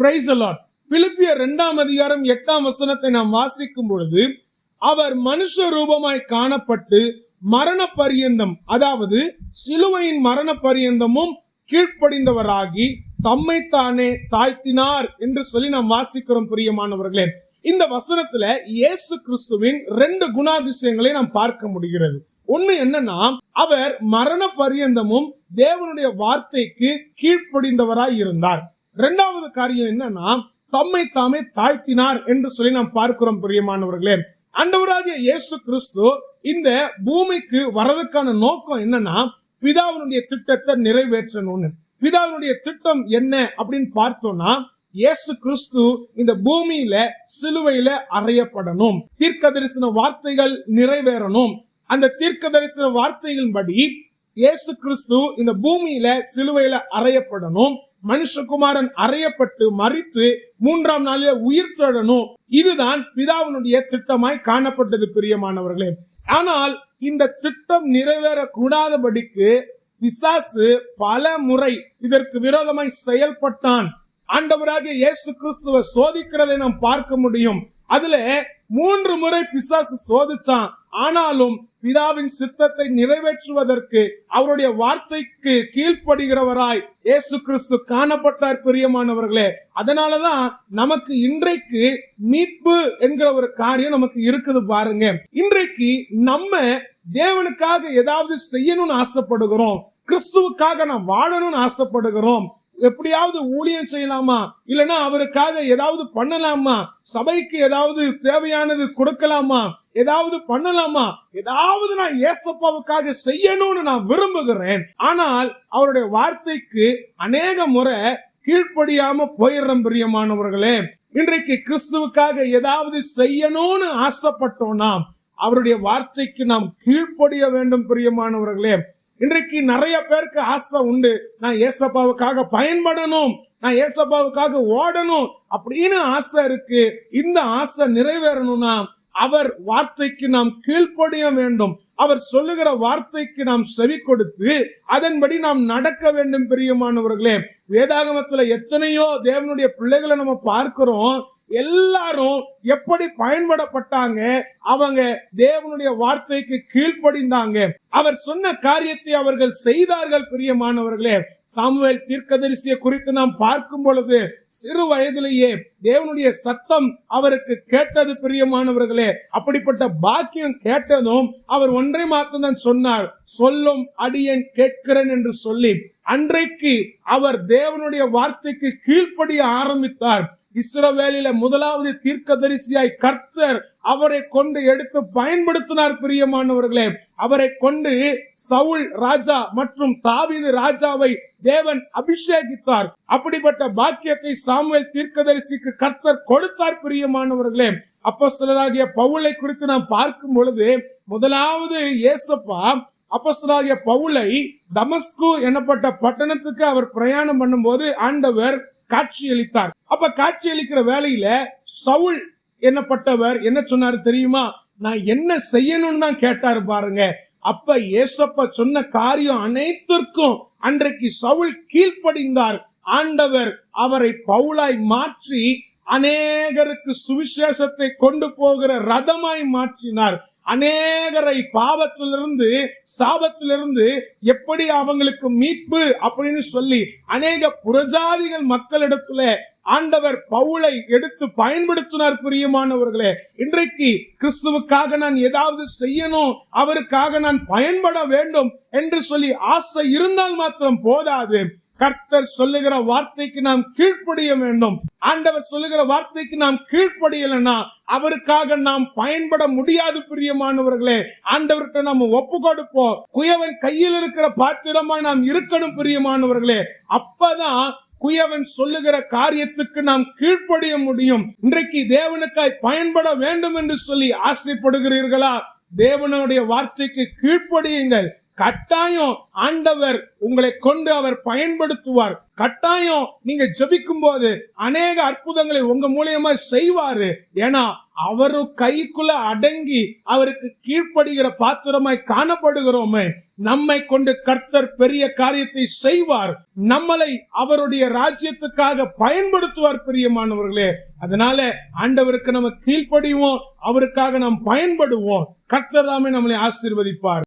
Praise the Lord. பிலிப்பியர் 2:8 நாம் வாசிக்கும் பொழுது, அவர் மனுஷ ரூபமாய் காணப்பட்டு மரண பரியந்தம், அதாவது சிலுவையின் மரண பரியந்தமும் கீழ்ப்படிந்தவராகி தம்மைத்தானே தாழ்த்தினார் என்று சொல்லி நாம் வாசிக்கிறோம். பிரியமானவர்களே, இந்த வசனத்துல இயேசு கிறிஸ்துவின் 2 குணாதிசயங்களை நாம் பார்க்க முடிகிறது. ஒண்ணு என்னன்னா, அவர் மரண பரியந்தமும் தேவனுடைய வார்த்தைக்கு கீழ்ப்படிந்தவராய் இருந்தார். 2வது காரியம் என்னன்னா, தம்மை தாமே தாழ்த்தினார் என்று சொல்லி நாம் பார்க்கிறோம். பிரியமானவர்களே, ஆண்டவராகிய இயேசு கிறிஸ்து இந்த பூமிக்கு வரதுக்கான நோக்கம் என்னன்னா, பிதாவினுடைய திட்டத்தை நிறைவேற்றணும்னு. பிதாவினுடைய திட்டம் என்ன அப்படின்னு பார்த்தோம்னா, இயேசு கிறிஸ்து இந்த பூமியில சிலுவையில அறையப்படணும், தீர்க்க தரிசன வார்த்தைகள் நிறைவேறணும். அந்த தீர்க்க தரிசன வார்த்தைகளின்படி இயேசு கிறிஸ்து இந்த பூமியில சிலுவையில அறையப்படணும், மனுஷகுமாரன் அறையப்பட்டு மரித்து 3ஆம் நாளில் உயிர் தழணும். இதுதான் பிதாவினுடைய திட்டமாய் காணப்பட்டது. பிரியமானவர்களே, ஆனால் இந்த திட்டம் நிறைவேறக்கூடாதபடிக்கு பிசாசு பல முறை இதற்கு விரோதமாய் செயல்பட்டான். ஆண்டவராகிய இயேசு கிறிஸ்துவை சோதிக்கிறதை நாம் பார்க்க முடியும். அதுல 3 முறை பிசாசு சோதிச்சான். ஆனாலும் பிதாவின் சித்தத்தை நிறைவேற்றுவதற்கு அவருடைய வார்த்தைக்கு கீழ்ப்படுகிறவராய் இயேசு கிறிஸ்து காணப்பட்டார். பிரியமானவர்களே, அதனாலதான் நமக்கு இன்றைக்கு மீட்பு என்கிற ஒரு காரியம் நமக்கு இருக்குது. பாருங்க, இன்றைக்கு நம்ம தேவனுக்காக ஏதாவது செய்யணும்னு ஆசைப்படுகிறோம், கிறிஸ்துவுக்காக நாம் வாழணும்னு ஆசைப்படுகிறோம். எப்படியாவது ஊழியம் செய்யலாமா, இல்லைன்னா அவருக்காக ஏதாவது பண்ணலாமா, சபைக்கு ஏதாவது தேவையானது கொடுக்கலாமா, ஏதாவது பண்ணலாமா, ஏதாவது நான் ஏசப்பாவுக்காக செய்யணும்னு நான் விரும்புகிறேன். ஆனால் அவருடைய வார்த்தைக்கு அநேக முறை கீழ்ப்படியாம போயிடுறோம். பிரியமானவர்களே, இன்றைக்கு கிறிஸ்துவுக்காக ஏதாவது செய்யணும்னு ஆசைப்பட்டோம்னா அவருடைய வார்த்தைக்கு நாம் கீழ்ப்படிய வேண்டும். பிரியமானவர்களே, இன்றைக்கு நிறைய பேருக்கு ஆசை உண்டு, நான் ஏசப்பாவுக்காக பயன்படணும், நான் ஏசப்பாவுக்காக ஓடணும் அப்படின்னு ஆசை இருக்கு. இந்த ஆசை நிறைவேறணும்னா அவர் வார்த்தைக்கு நாம் கீழ்ப்படிய வேண்டும். அவர் சொல்லுகிற வார்த்தைக்கு நாம் செவி கொடுத்து அதன்படி நாம் நடக்க வேண்டும். பிரியமானவர்களே, வேதாகமத்துல எத்தனையோ தேவனுடைய பிள்ளைகளை நம்ம பார்க்கிறோம். எல்லாரும் எப்படி பயன்படப்பட்டாங்க, அவங்க தேவனுடைய வார்த்தைக்கு கீழ்ப்படிந்தாங்க, அவர் சொன்ன காரியத்தை அவர்கள் செய்தார்கள். பிரியமானவர்களே, சாமுவேல் தீர்க்கதரிசியை குறித்து நாம் பார்க்கும் பொழுது சிறு வயதிலேயே தேவனுடைய சத்தம் அவருக்கு கேட்டது. பிரியமானவர்களே, அப்படிப்பட்ட பாக்கியம் கேட்டதும் அவர் ஒன்றை மாத்திரம் சொன்னார், சொல்லும் அடியேன் கேட்கிறேன் என்று சொல்லி அன்றைக்கு அவர் தேவனுடைய வார்த்தைக்கு கீழ்ப்படிய ஆரம்பித்தார். இஸ்ரவேலில முதலாவது தீர்க்கதரிசியாய் கர்த்தர் அவரை கொண்டு எடுத்து பயன்படுத்தினார். பிரியமானவர்களே, அவரை கொண்டு சவுல் ராஜா மற்றும் தாவீது ராஜாவை தேவன் அபிஷேகித்தார். அப்படிப்பட்ட பாக்கியத்தை சாமுவேல் தீர்க்கதரிசிக்கு கர்த்தர் கொடுத்தார். பிரியமானவர்களே, அப்போஸ்தலராகிய பவுலை குறித்து நாம் பார்க்கும் பொழுது முதலாவது இயேசப்பா அப்போஸ்தலராகிய பவுலை தமஸ்கு எனப்பட்ட பட்டணத்துக்கு அவர் பிரயாணம் பண்ணும்போது ஆண்டவர் காட்சியளித்தார். அப்ப காட்சியளிக்கிற வேளையில சவுல் என்னப்பட்டவர் என்ன சொன்னாரு தெரியுமா? நான் என்ன செய்யணும்னு தான் கேட்டாரு. பாருங்க, அப்ப இயேசப்பா சொன்ன காரியம் அனைத்திற்கும் அன்றைக்கு சவுல் கீழ்ப்படிந்தார். ஆண்டவர் அவரை பவுலாய் மாற்றி அநேகருக்கு சுவிசேஷத்தை கொண்டு போகிற ரதமாய் மாற்றினார். அநேகரை பாவத்திலிருந்து சாபத்திலிருந்து எப்படி அவங்களுக்கு மீட்பு அப்படின்னு சொல்லி அநேக புறஜாதிகள் மக்களிடத்துல ஆண்டவர் பவுலை எடுத்து பயன்படுத்தினார். பிரியமானவர்களே, இன்றைக்கு கிறிஸ்துவுக்காக நான் ஏதாவது செய்யணும், அவருக்காக நான் பயன்பட வேண்டும் என்று சொல்லி ஆசை இருந்தால் மாத்திரம் போதாது. கர்த்தர் சொல்லுகிற வார்த்தைக்கு நாம் கீழ்ப்படிய வேண்டும். ஆண்டவர் சொல்லுகிற வார்த்தைக்கு நாம் கீழ்ப்படியலனா அவருக்காக நாம் பயன்பட முடியாது. பிரியமானவர்களே, ஆண்டவர்கிட்ட நாம் ஒப்பு கொடுப்போம். குயவன் கையில் இருக்கிற பாத்திரமா நாம் இருக்கணும். பிரியமானவர்களே, அப்பதான் குயவன் சொல்லுகிற காரியத்துக்கு நாம் கீழ்ப்படிய முடியும். இன்றைக்கு தேவனுக்காய் பயன்பட வேண்டும் என்று சொல்லி ஆசைப்படுகிறீர்களா? தேவனுடைய வார்த்தைக்கு கீழ்ப்படியுங்கள். கட்டாயம் ஆண்டவர் உங்களை கொண்டு அவர் பயன்படுத்துவார். கட்டாயம் நீங்க ஜெபிக்கும் போது அநேக அற்புதங்களை உங்க மூலியமா செய்வாரு. ஏன்னா அவரு கைக்குள்ள அடங்கி அவருக்கு கீழ்ப்படுகிற பாத்திரமாய் காணப்படுகிறோமே. நம்மை கொண்டு கர்த்தர் பெரிய காரியத்தை செய்வார். நம்மளை அவருடைய ராஜ்யத்துக்காக பயன்படுத்துவார் பிரியமானவர்களே. அதனால ஆண்டவருக்கு நம்ம கீழ்ப்படிவோம், அவருக்காக நாம் பயன்படுவோம். கர்த்தர் தாமே நம்மளை ஆசீர்வதிப்பார்.